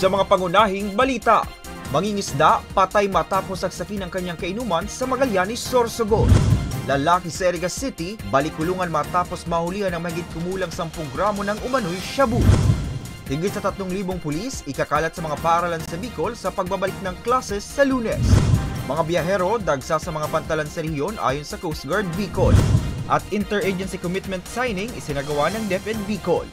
Sa mga pangunahing balita, mangingisda patay matapos saksakin ng kanyang kainuman sa Magallanes, Sorsogon. Lalaki sa Erigas City, balik-kulungan matapos mahulihan ng mahigit kumulang 10 gramo ng umano'y shabu. Higit sa 3,000 pulis ikakalat sa mga paaralan sa Bicol sa pagbabalik ng klases sa Lunes. Mga biyahero dagsa sa mga pantalan sa rehiyon ayon sa Coast Guard Bicol. At interagency commitment signing isinagawa ng DepEd Bicol.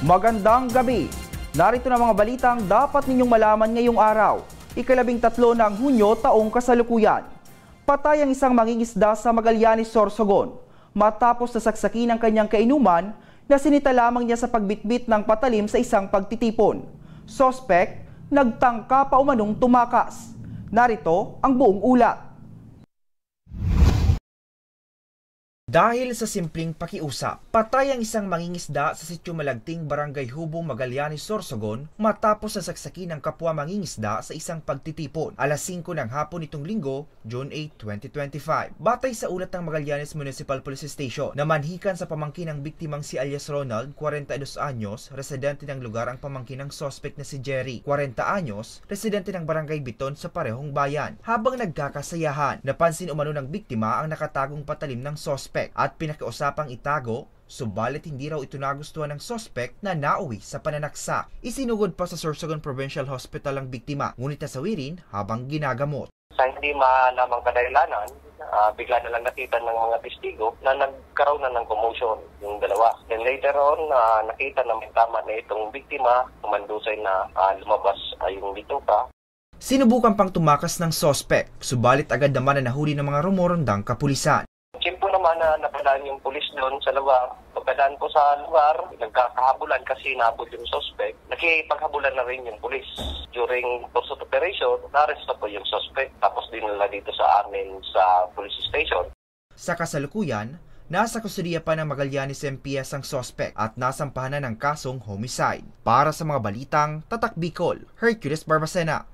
Magandang gabi! Narito na mga balitang dapat ninyong malaman ngayong araw, ika-13 ng Hunyo taong kasalukuyan. Patay ang isang mangingisda sa Magallanes, Sorsogon matapos nasaksakin ang kanyang kainuman na sinita lamang niya sa pagbitbit ng patalim sa isang pagtitipon. Sospek, nagtangka pa umanong tumakas. Narito ang buong ulat. Dahil sa simpleng pakiusap, patay ang isang mangingisda sa Sitio Malagting, Barangay Hubong, Magallanes, Sorsogon matapos nasaksakin ng kapwa mangingisda sa isang pagtitipon. Alas 5 ng hapon nitong linggo, June 8, 2025. Batay sa ulat ng Magallanes Municipal Police Station, namanhikan sa pamangkin ng biktimang si alias Ronald, 42 anyos, residente ng lugar ang pamangkin ng suspect na si Jerry, 40 anyos, residente ng Barangay Biton sa parehong bayan. Habang nagkakasayahan, napansin umano ng biktima ang nakatagong patalim ng suspect at pinakiusapang itago, subalit hindi raw ito nagustuhan ng suspect na nauwi sa pananaksak. Isinugod pa sa Sorsogon Provincial Hospital ang biktima, ngunit nasawirin habang ginagamot. Sa hindi malamang kadahilanan, bigla na lang nakita ng mga testigo na nagkaroon na ng commotion yung dalawa. Then later on, nakita na may tama na itong biktima, kumandusay na lumabas yung bituka. Sinubukan pang tumakas ng suspect, subalit agad naman na nahuli ng mga rumorondang kapulisan. Simpo naman na napadaan yung pulis doon sa lugar. Pagkadaan ko sa lugar, nagkakahabulan kasi naabot yung suspect. Nakipaghabulan na rin yung pulis. During pursuit operation, na-arrest po yung suspect. Tapos dinala dito sa amin sa police station. Sa kasalukuyan, nasa kustudiya pa ng Magallanes MPS ang suspect at nasampahan na ng kasong homicide. Para sa mga balitang Tatak Bicol, Hercules Barbacena.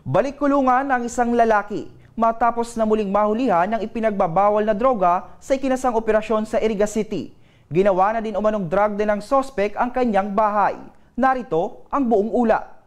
Balik-kulungan ang isang lalaki matapos na muling mahulihan ng ipinagbabawal na droga sa ikinasang operasyon sa Erigas City. Ginawa na din umanong drug din ng suspect ang kanyang bahay. Narito ang buong ulat.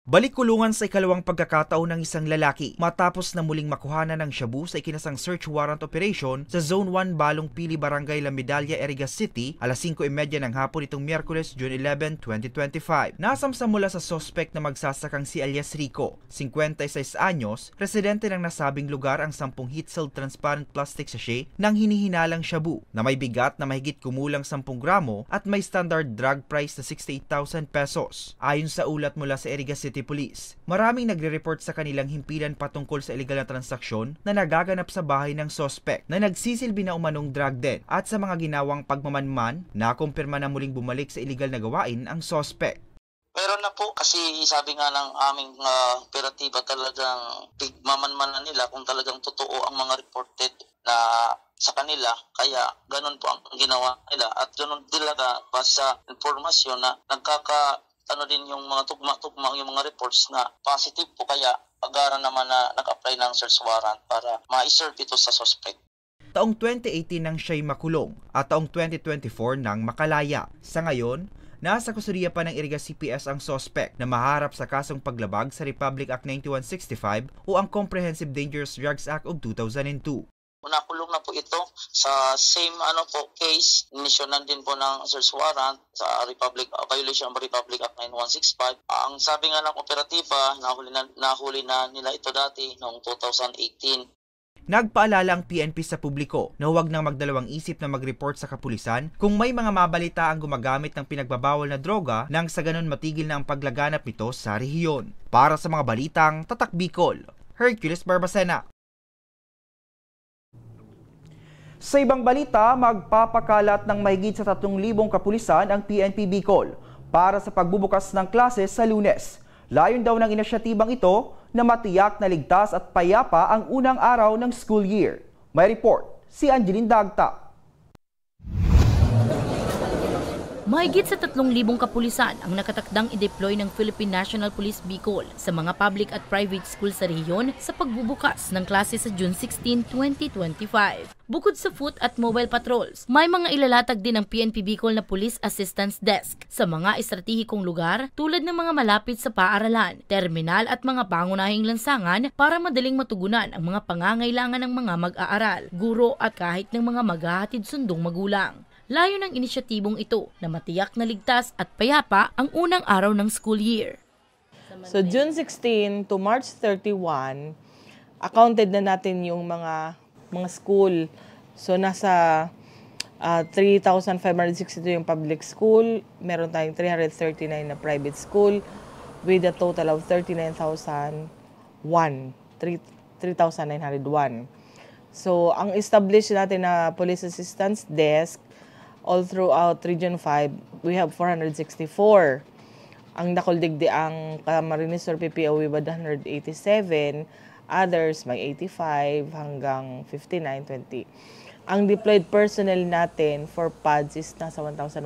Balik-kulungan sa ikalawang pagkakataon ng isang lalaki matapos na muling makuhanan ng shabu sa ikinasang search warrant operation sa Zone 1 Balong Pili, Barangay La Medalla, Erigas City, alas 5:30 ng hapon itong Miyerkules, June 11, 2025. Nasamsam mula sa suspect na magsasakang si alias Rico, 56 anyos, residente ng nasabing lugar ang 10 heat-sealed transparent plastic sachet ng hinihinalang shabu na may bigat na mahigit kumulang 10 gramo at may standard drug price na 68,000 pesos. Ayon sa ulat mula sa Erigas City Police, maraming nagre-report sa kanilang himpilan patungkol sa illegal na transaksyon na nagaganap sa bahay ng suspect na nagsisilbi na umanong drug den at sa mga ginawang pagmamanman na kumpirma na muling bumalik sa illegal na gawain ang suspect. Meron na po kasi sabi nga ng aming operatiba talagang pigmamanmanan nila kung talagang totoo ang mga reported na sa kanila, kaya ganun po ang ginawa nila at ganun talaga base sa informasyon na din yung mga tugma-tugma yung mga reports na positive po, kaya agaran naman na nag-apply ng search warrant para ma-serve ito sa suspect. Taong 2018 nang siya'y makulong at taong 2024 nang makalaya. Sa ngayon, nasa kustudiya pa ng Erigas CPS ang suspect na maharap sa kasong paglabag sa Republic Act 9165 o ang Comprehensive Dangerous Drugs Act of 2002. Nakulong na po ito sa same case, inisyonan din po ng search warrant sa violation of Republic Act 9165. Ang sabi nga ng operatiba, nahuli na nila ito dati noong 2018. Nagpaalala ang PNP sa publiko na huwag nang magdalawang isip na mag-report sa kapulisan kung may mga mabalita ang gumagamit ng pinagbabawal na droga nang sa ganon matigil na ang paglaganap nito sa rehiyon. Para sa mga balitang Tatak Bicol, Hercules Barbacena. Sa ibang balita, magpapakalat ng mahigit sa 3,000 kapulisan ang PNP Bicol para sa pagbubukas ng klase sa Lunes. Layon daw ng inisyatibang ito na matiyak na ligtas at payapa ang unang araw ng school year. May report si Angeline Dagta. Mahigit sa 3,000 kapulisan ang nakatakdang i-deploy ng Philippine National Police Bicol sa mga public at private school sa rehiyon sa pagbubukas ng klase sa June 16, 2025. Bukod sa foot at mobile patrols, may mga ilalatag din ng PNP Bicol na Police Assistance Desk sa mga estratehikong lugar tulad ng mga malapit sa paaralan, terminal at mga pangunahing lansangan para madaling matugunan ang mga pangangailangan ng mga mag-aaral, guro at kahit ng mga maghahatid sundong magulang. Layo ng inisyatibong ito na matiyak na ligtas at payapa ang unang araw ng school year. So June 16 to March 31, accounted na natin yung mga school. So nasa 3,562 yung public school, meron tayong 339 na private school with a total of 39,901. So ang established natin na police assistance desk all throughout Region 5, we have 464. Ang nakuldigdi ang Camarines Sur PPO, we had 187. Others, may 85 hanggang 59, 20. Ang deployed personnel natin for PADS is nasa 1,194.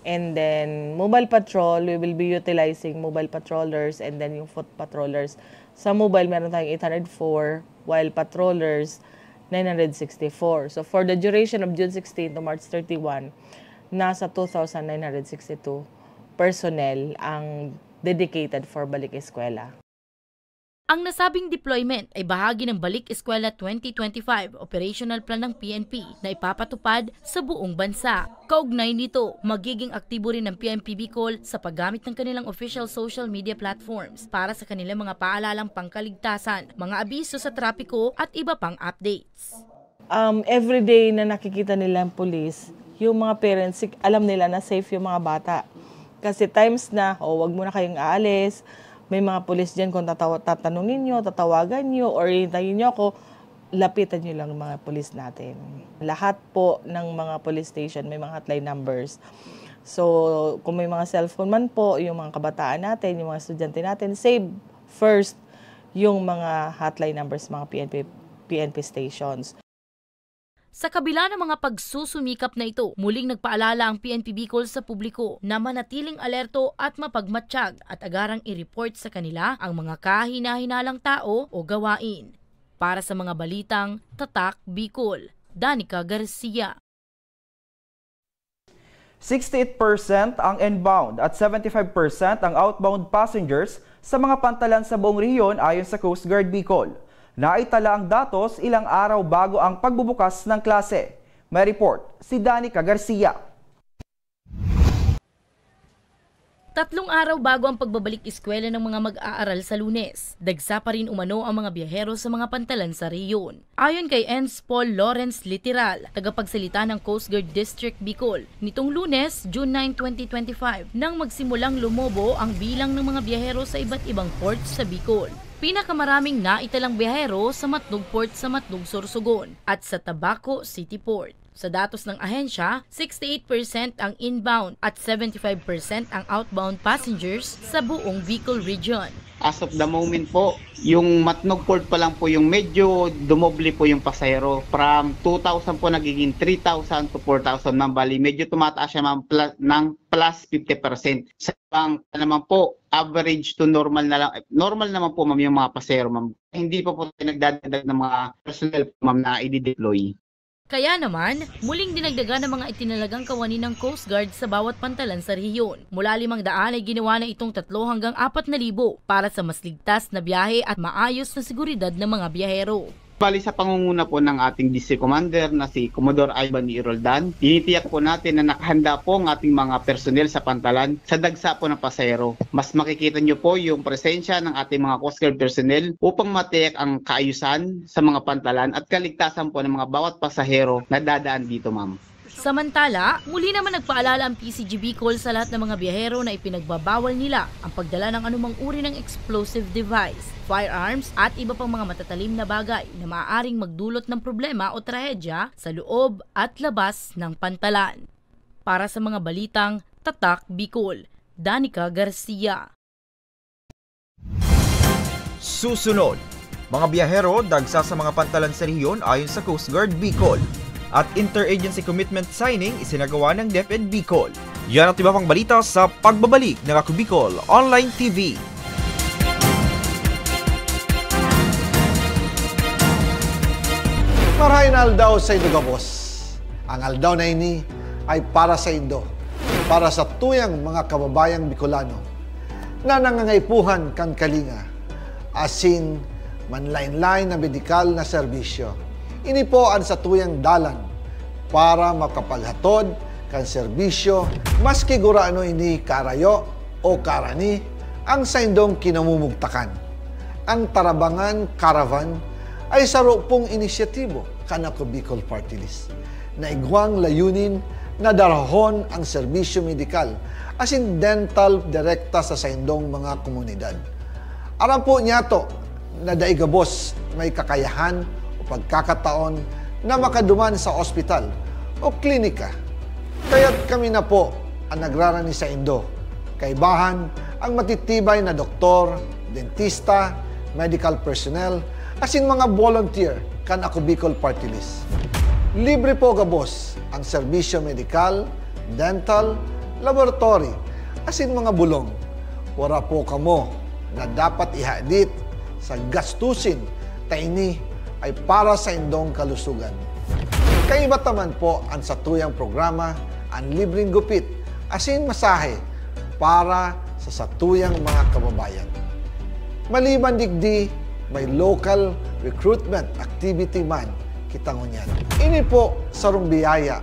And then, mobile patrol, we will be utilizing mobile patrollers and then yung foot patrollers. Sa mobile, meron tayong 804, while patrollers, 964. So for the duration of June 16 to March 31, nasa 2,962 personnel ang dedicated for Balik Eskwela. Ang nasabing deployment ay bahagi ng Balik Eskwela 2025 operational plan ng PNP na ipapatupad sa buong bansa. Kaugnay nito, magiging aktibo rin ng PNP Bicol sa paggamit ng kanilang official social media platforms para sa kanilang mga paalalang pangkaligtasan, mga abiso sa trapiko at iba pang updates. Everyday na nakikita nila ang police, yung mga parents, alam nila na safe yung mga bata. Kasi times na, wag mo na kayong aalis, may mga pulis dyan kung tatanungin nyo, tatawagan nyo, or hintayin nyo ako, lapitan nyo lang ng mga pulis natin. Lahat po ng mga police station may mga hotline numbers. So, kung may mga cellphone man po, yung mga kabataan natin, yung mga estudyante natin, save first yung mga hotline numbers, mga PNP stations. Sa kabila ng mga pagsusumikap na ito, muling nagpaalala ang PNP Bicol sa publiko na manatiling alerto at mapagmatsyag at agarang i-report sa kanila ang mga kahina-hinalang tao o gawain. Para sa mga balitang Tatak Bicol, Danica Garcia. 68% ang inbound at 75% ang outbound passengers sa mga pantalan sa buong rehiyon ayon sa Coast Guard Bicol. Naitala ang datos ilang araw bago ang pagbubukas ng klase. May report si Danica Garcia. 3 araw bago ang pagbabalik eskwela ng mga mag-aaral sa Lunes, dagsa pa rin umano ang mga biyahero sa mga pantalan sa rehiyon. Ayon kay Enz Paul Lawrence Literal, tagapagsalita ng Coast Guard District Bicol, nitong Lunes, June 9, 2025, nang magsimulang lumobo ang bilang ng mga biyahero sa iba't ibang ports sa Bicol. Pinakamaraming naitalang biyahero sa Matnog Port sa Matnog, Sorsogon at sa Tabaco City Port. Sa datos ng ahensya, 68% ang inbound at 75% ang outbound passengers sa buong Bicol region. As of the moment po, yung Matnog Port pa lang po yung medyo dumoble po yung pasahero. From 2,000 po nagiging 3,000 to 4,000 ma'am. Bali, medyo tumataas siya ma'am ng plus 50%. Sa ibang naman po, average to normal na lang. Normal naman po ma'am yung mga pasahero ma'am. Hindi pa po nagdadagdag ng mga personnel po ma'am na i-deploy. Kaya naman, muling dinagdagan ng mga itinalagang kawani ng Coast Guard sa bawat pantalan sa rehiyon. Mula 500 ay ginawa na itong 3 hanggang 4,000 para sa mas ligtas na biyahe at maayos na seguridad ng mga biyahero. Bali sa pangunguna po ng ating district commander na si Commodore Ivan E. Roldan, tinitiyak po natin na nakahanda po ang ating mga personnel sa Pantalan sa dagsa po ng pasahero. Mas makikita nyo po yung presensya ng ating mga Coast Guard personnel upang matiyak ang kaayusan sa mga Pantalan at kaligtasan po ng mga bawat pasahero na dadaan dito, ma'am. Samantala, muli naman nagpaalala ang PCG Bicol sa lahat ng mga biyahero na ipinagbabawal nila ang pagdala ng anumang uri ng explosive device, firearms at iba pang mga matatalim na bagay na maaaring magdulot ng problema o trahedya sa loob at labas ng Pantalan. Para sa mga balitang Tatak Bicol, Danica Garcia. Susunod, mga biyahero dagsa sa mga Pantalan sa rehiyon ayon sa Coast Guard Bicol. At interagency commitment signing isinagawa ng DepEd Bicol. Yan at iba pang balita sa pagbabalik ng Ako Bicol Online TV. Marahin aldaw sa Indogabos. Ang aldaw na ini ay para sa Indo, para sa tuyang mga kababayang Bicolano na nangangaipuhan kan kalinga, asin manlain-lain na medikal na serbisyo. Ini po ang sa tuyang dalan para makapaghatod kan serbisyo maski guraano ini karayo o karani ang sa indong kinamumugtakan. Ang Tarabangan Caravan ay saro pong inisyatibo kan Ako Bicol Party List na igwang layunin na darahon ang serbisyo medikal asin dental direkta sa saindong mga komunidad. Aram po niya to na daigabos may kakayahan pagkakataon na makaduman sa ospital o klinika. Kaya't kami na po ang nagrarani sa Indo. Kaibahan ang matitibay na doktor, dentista, medical personnel, asin mga volunteer kan Ako Bicol Party List. Libre po gabos ang serbisyo medikal, dental, laboratory, asin mga bulong. Wala po kamo na dapat ihadit sa gastusin taini ay para sa indong kalusugan. Kaiba taman po ang satuyang programa ang libreng gupit asin masahe para sa satuyang mga kababayan. Maliban digdi, may local recruitment activity man kitangunyan. Ini po sarong biyaya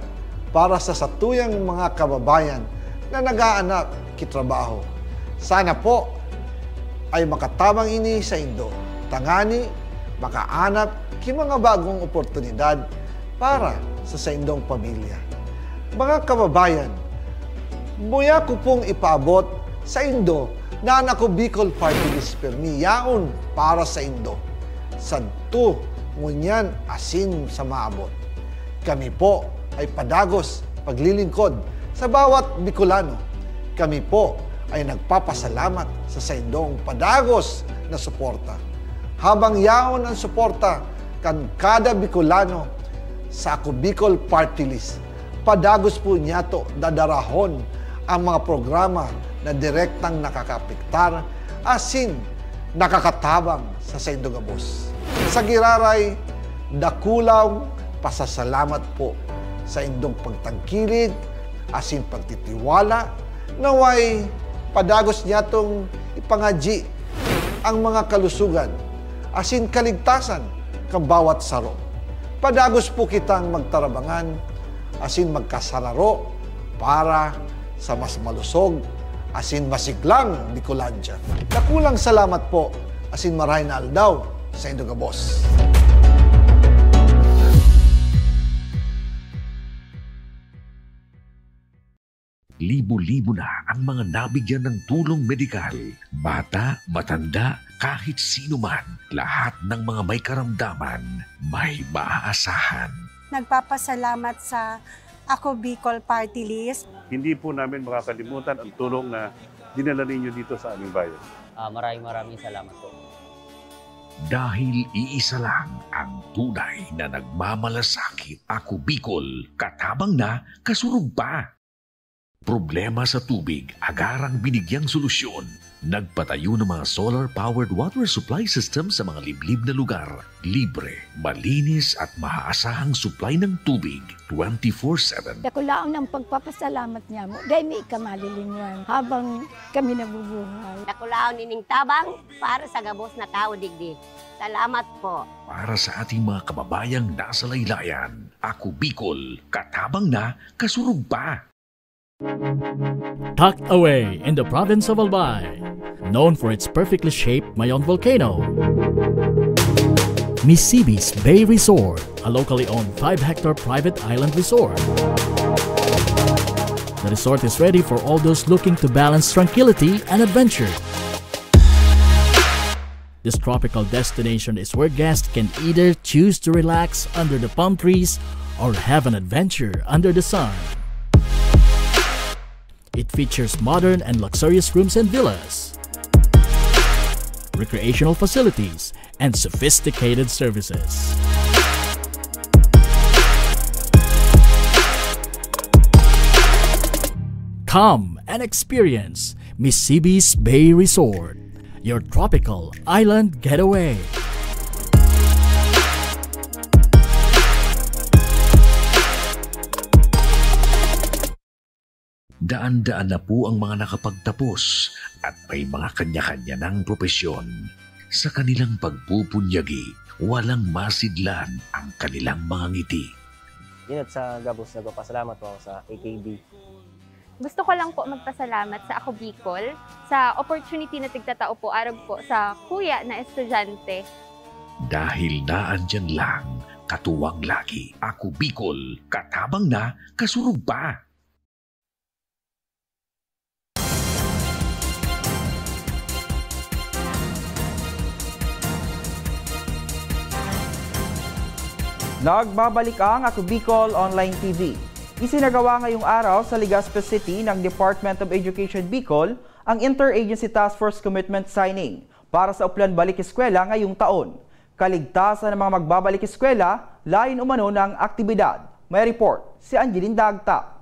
para sa satuyang mga kababayan na nag-aanap kitrabaho. Sana po ay makatabang ini sa Indo. Tangani, makaanap ki mga bagong oportunidad para sa saindong pamilya. Mga kababayan, buya ko pong ipaabot sa Indo na ang Ako Bicol Party List permi yaon para sa Indo. Sadto ngunyan asin sa maabot. Kami po ay padagos paglilingkod sa bawat Bicolano. Kami po ay nagpapasalamat sa saindong padagos na suporta. Habang yaon ang suporta kan kada Bicolano sa Ako Bicol Party List, padagos po niya to dadarahon ang mga programa na direktang nakakapiktar asin nakakatabang sa Indogabos. Sa giraray, dakulaw pasasalamat po sa indong pagtangkilig asin pagtitiwala naway padagos niya tong ipangaji ang mga kalusugan asin kaligtasan kang bawat saro. Padagos po kitang magtarabangan asin magkasararo para sa mas malusog asin masiglang Bicolandia. Nakulang salamat po asin maray na aldaw sa Indogabos. Libo-libo na ang mga nabigyan ng tulong medikal. Bata, matanda, kahit sino man, lahat ng mga may karamdaman, may maaasahan. Nagpapasalamat sa Ako Bicol Party List. Hindi po namin makakalimutan ang tulong na dinala ninyo dito sa aming bayan. Maraming salamat po. Dahil iisa lang ang tunay na nagmamalasakit. Ako Bicol, katabang na, kasurog pa. Problema sa tubig, agarang binigyang solusyon. Nagpatayo ng mga solar-powered water supply system sa mga liblib na lugar. Libre, malinis at maaasahang supply ng tubig 24/7. Dakulaon ng pagpapasalamat niya mo dahil may kamalilingan habang kami nabubuhay. Dakulaon nining tabang para sa gabos na tao digdi. Salamat po. Para sa ating mga kababayang nasa laylayan, Ako Bicol, katabang na, kasurug pa. Tucked away in the province of Albay, known for its perfectly shaped Mayon volcano, Misibis Bay Resort, a locally owned 5-hectare private island resort. The resort is ready for all those looking to balance tranquility and adventure. This tropical destination is where guests can either choose to relax under the palm trees or have an adventure under the sun. It features modern and luxurious rooms and villas, recreational facilities, and sophisticated services. Come and experience Misibis Bay Resort, your tropical island getaway. Daan-daan na po ang mga nakapagtapos at may mga kanya-kanya ng propesyon. Sa kanilang pagpupunyagi, walang masidlan ang kanilang mga ngiti. Yun at sa Gabos, nagpapasalamat po ako sa AKB. Gusto ko lang po magpasalamat sa Ako Bicol sa opportunity na tigtatao po arog po sa kuya na estudyante. Dahil naandyan lang, katuwang lagi, Ako Bicol, katabang na, kasurug pa. Nagbabalik ang Ako Bicol Online TV. Isinagawa ngayong araw sa Legazpi City ng Department of Education Bicol ang Interagency Task Force Commitment Signing para sa Uplan Balik Eskwela ngayong taon. Kaligtasan ng mga magbabalik eskwela, lain umano ng aktibidad. May report si Angeline Dagta.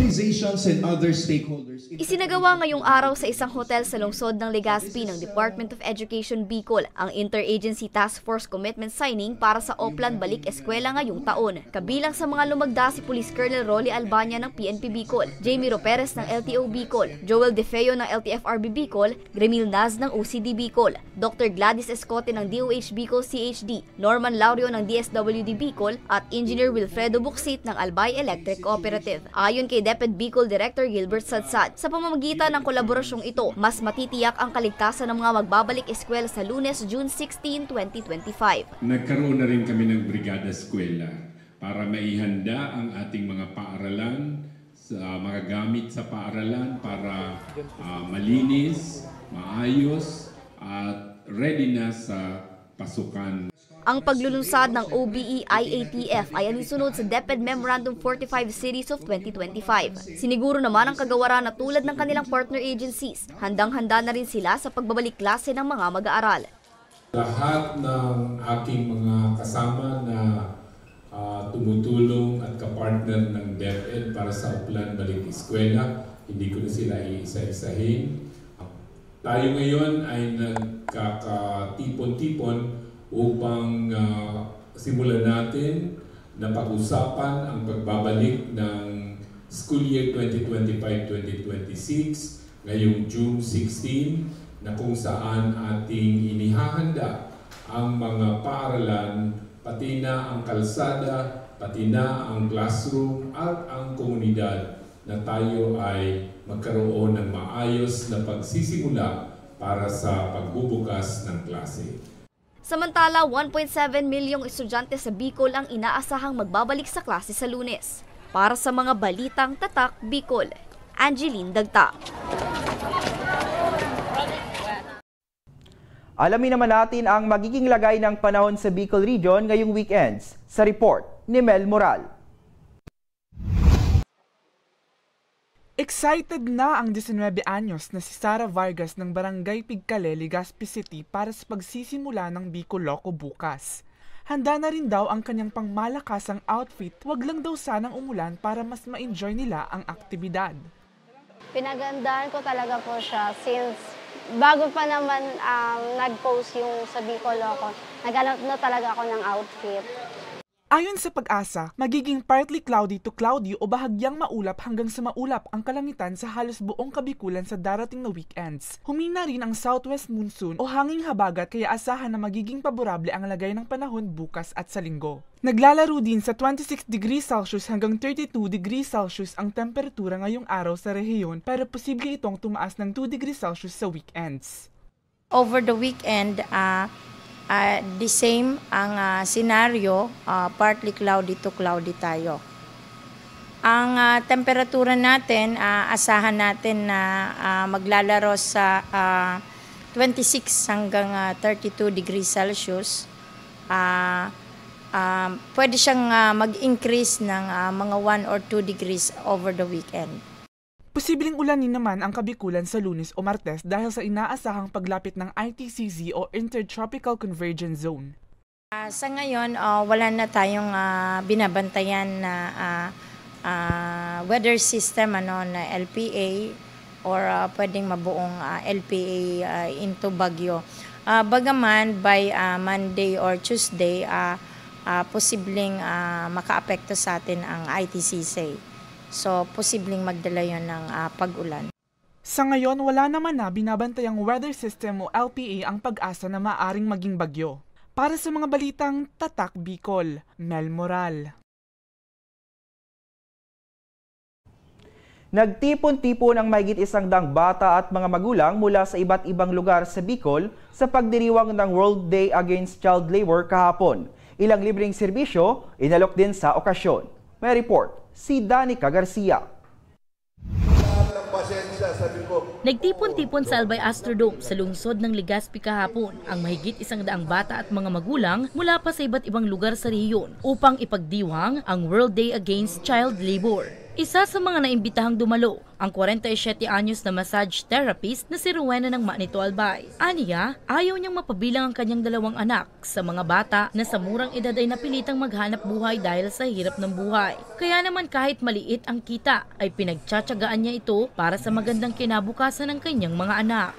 Organizations and other stakeholders. Isinagawa ngayong araw sa isang hotel sa lungsod ng Legazpi ng Department of Education Bicol ang Interagency Task Force Commitment Signing para sa Oplan Balik Eskwela ngayong taon. Kabilang sa mga lumagda si Police Colonel Rolly Albania ng PNP Bicol, Jamie Roperez ng LTO Bicol, Joel DeFeo ng LTFRB Bicol, Gremil Naz ng OCD Bicol, Dr. Gladys Escote ng DOH Bicol CHD, Norman Laurio ng DSWD Bicol at Engineer Wilfredo Buxit ng Albay Electric Cooperative. Ayon kay DepEd Bicol Director Gilbert Sadsad, sa pamamagitan ng kolaborasyong ito, mas matitiyak ang kaligtasan ng mga magbabalik eskwela sa Lunes, June 16, 2025. Nagkaroon na rin kami ng Brigada Eskwela para maihanda ang ating mga paaralan, mga gamit sa paaralan para malinis, maayos at ready na sa pasukan. Ang paglulunsad ng OBE-IATF ay alinsunod sa DepEd Memorandum 45 Series of 2025. Siniguro naman ang kagawaran na tulad ng kanilang partner agencies, handang-handa na rin sila sa pagbabalik klase ng mga mag-aaral. Lahat ng aking mga kasama na tumutulong at kapartner ng DepEd para sa Uplan Balik Eskwela, hindi ko na sila iisa-isahin. Tayo ngayon ay nagkakatipon-tipon upang simulan natin na pag-usapan ang pagbabalik ng school year 2025-2026 ngayong June 16 na kung saan ating inihahanda ang mga paaralan, pati na ang kalsada, pati na ang classroom at ang komunidad na tayo ay magkaroon ng maayos na pagsisimula para sa pagbubukas ng klase. Samantala, 1.7 milyong estudyante sa Bicol ang inaasahang magbabalik sa klase sa Lunes. Para sa mga balitang tatak Bicol, Angeline Dagta. Alamin naman natin ang magiging lagay ng panahon sa Bicol Region ngayong weekends sa report ni Mel Moral. Excited na ang 19 anyos na si Sara Vargas ng Barangay Pigkale, Legazpi City para sa pagsisimula ng Bicol Loco bukas. Handa na rin daw ang kanyang pangmalakasang outfit, wag lang daw sanang umulan para mas ma-enjoy nila ang aktibidad. Pinagandahan ko talaga po siya since bago pa naman nag-post yung sa Bicol ako, naghanap na talaga ako ng outfit. Ayon sa Pag-asa, magiging partly cloudy to cloudy o bahagyang maulap hanggang sa maulap ang kalangitan sa halos buong Kabikulan sa darating na weekends. Humina rin ang southwest monsoon o hanging habagat kaya asahan na magiging paborable ang lagay ng panahon bukas at sa linggo. Naglalaro din sa 26 degrees Celsius hanggang 32 degrees Celsius ang temperatura ngayong araw sa rehiyon pero posible itong tumaas ng 2 degrees Celsius sa weekends. Over the weekend, the same ang scenario, partly cloudy to cloudy tayo. Ang temperatura natin, asahan natin na maglalaro sa 26 hanggang 32 degrees Celsius. Pwede siyang mag-increase ng mga 1 or 2 degrees over the weekend. Posibleng ulanin naman ang Kabikulan sa Lunes o Martes dahil sa inaasahang paglapit ng ITCZ o Intertropical Convergence Zone. Sa ngayon, wala na tayong binabantayan na weather system na LPA or pwedeng mabuong LPA into bagyo. Bagaman by Monday or Tuesday, posibleng makaapekto sa atin ang ITCZ. So, posibleng magdala yon ng pag-ulan. Sa ngayon, wala naman na binabantayang weather system o LPA ang Pag-asa na maaring maging bagyo. Para sa mga balitang Tatak Bicol, Mel Moral. Nagtipon-tipon ang mahigit 100 bata at mga magulang mula sa iba't ibang lugar sa Bicol sa pagdiriwang ng World Day Against Child Labor kahapon. Ilang libreng serbisyo inalok din sa okasyon. May report si Danica Garcia. Nagtipon-tipon sa Albay Astrodome sa lungsod ng Legazpi kahapon ang mahigit 100 bata at mga magulang mula pa sa iba't ibang lugar sa rehiyon upang ipagdiwang ang World Day Against Child Labor. Isa sa mga naimbitahang dumalo, ang 47 anyos na massage therapist na si Rowena ng Manito Albay. Aniya, ayaw niyang mapabilang ang kanyang 2 anak sa mga bata na sa murang edad ay napilitang maghanap buhay dahil sa hirap ng buhay. Kaya naman kahit maliit ang kita, ay pinagtsatsagaan niya ito para sa magandang kinabukasan ng kanyang mga anak.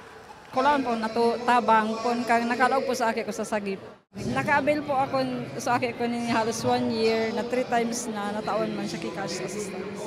Kulaan po nato tabang pon kang nakalaog po sa aki ko sa sagip. Naka-avail po ako sa aki ko ni halos 1 year na 3 times na nataon man siya cash assistance.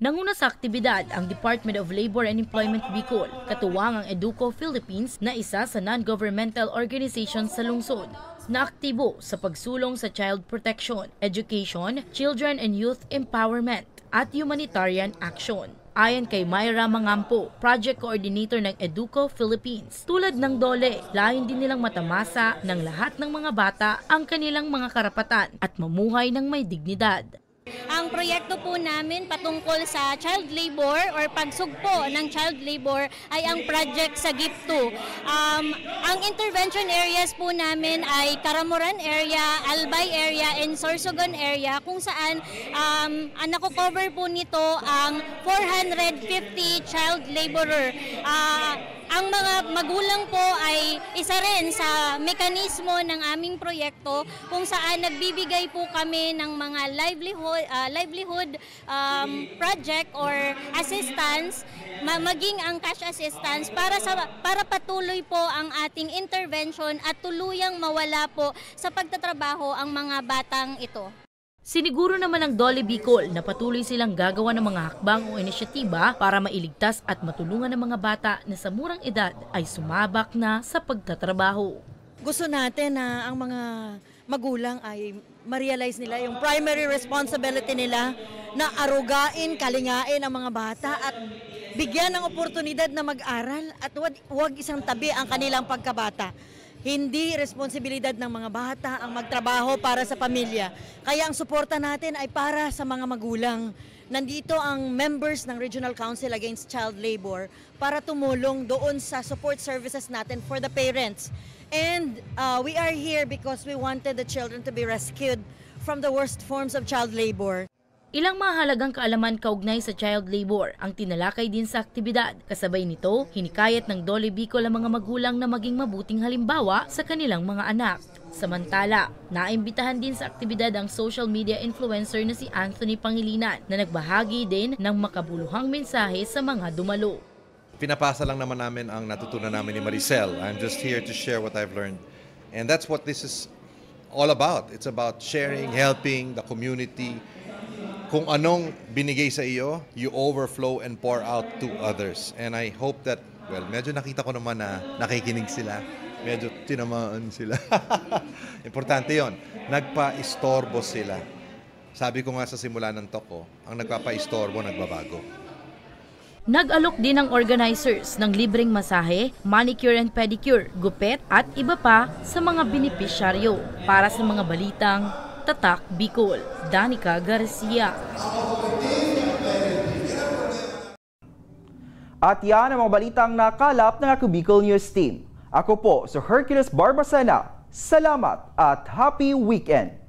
Nanguna sa aktibidad ang Department of Labor and Employment Bicol, katuwang ang Educo Philippines na isa sa non-governmental organization sa lungsod na aktibo sa pagsulong sa child protection, education, children and youth empowerment at humanitarian action. Ayon kay Myra Mangampo, Project Coordinator ng Educo Philippines, tulad ng DOLE, layon din nilang matamasa ng lahat ng mga bata ang kanilang mga karapatan at mamuhay ng may dignidad. Ang proyekto po namin patungkol sa child labor or pagsugpo ng child labor ay ang project sa GIP2. Ang intervention areas po namin ay Caramoran area, Albay area, and Sorsogon area kung saan nako-cover po nito ang 450 child laborer. Ang mga magulang po ay isa rin sa mekanismo ng aming proyekto kung saan nagbibigay po kami ng mga livelihood project or assistance, maging ang cash assistance para patuloy po ang ating intervention at tuluyang mawala po sa pagtatrabaho ang mga batang ito. Siniguro naman ng DOLE Bicol na patuloy silang gagawa ng mga hakbang o inisyatiba para mailigtas at matulungan ng mga bata na sa murang edad ay sumabak na sa pagtatrabaho. Gusto natin na ang mga magulang ay ma-realize nila yung primary responsibility nila na arugain, kalingain ang mga bata at bigyan ng oportunidad na mag-aral at huwag isang tabi ang kanilang pagkabata. Hindi responsibilidad ng mga bata ang magtrabaho para sa pamilya. Kaya ang suporta natin ay para sa mga magulang. Nandito ang members ng Regional Council Against Child Labor para tumulong doon sa support services natin for the parents. And we are here because we wanted the children to be rescued from the worst forms of child labor. Ilang mahalagang kaalaman kaugnay sa child labor ang tinalakay din sa aktibidad. Kasabay nito, hinikayat ng Dole Bicol ang mga magulang na maging mabuting halimbawa sa kanilang mga anak. Samantala, naimbitahan din sa aktibidad ang social media influencer na si Anthony Pangilinan na nagbahagi din ng makabuluhang mensahe sa mga dumalo. Pinapasa lang naman namin ang natutunan namin ni Maricel. I'm just here to share what I've learned. And that's what this is all about. It's about sharing, helping the community. Kung anong binigay sa iyo, you overflow and pour out to others. And I hope that, well, medyo nakita ko naman na nakikinig sila. Medyo tinamaan sila. Importante yon. Nagpa-istorbo sila. Sabi ko nga sa simula ng talk ko, ang nagpapa-istorbo, nagbabago. Nag-alok din ang organizers ng libreng masahe, manicure and pedicure, gupet at iba pa sa mga benepisyaryo. Para sa mga balitang Tatak Bicol, Danica Garcia. At yan ang mga balitang nakalap ng Ako Bicol News Team. Ako po si Hercules Barbacena. Salamat at happy weekend!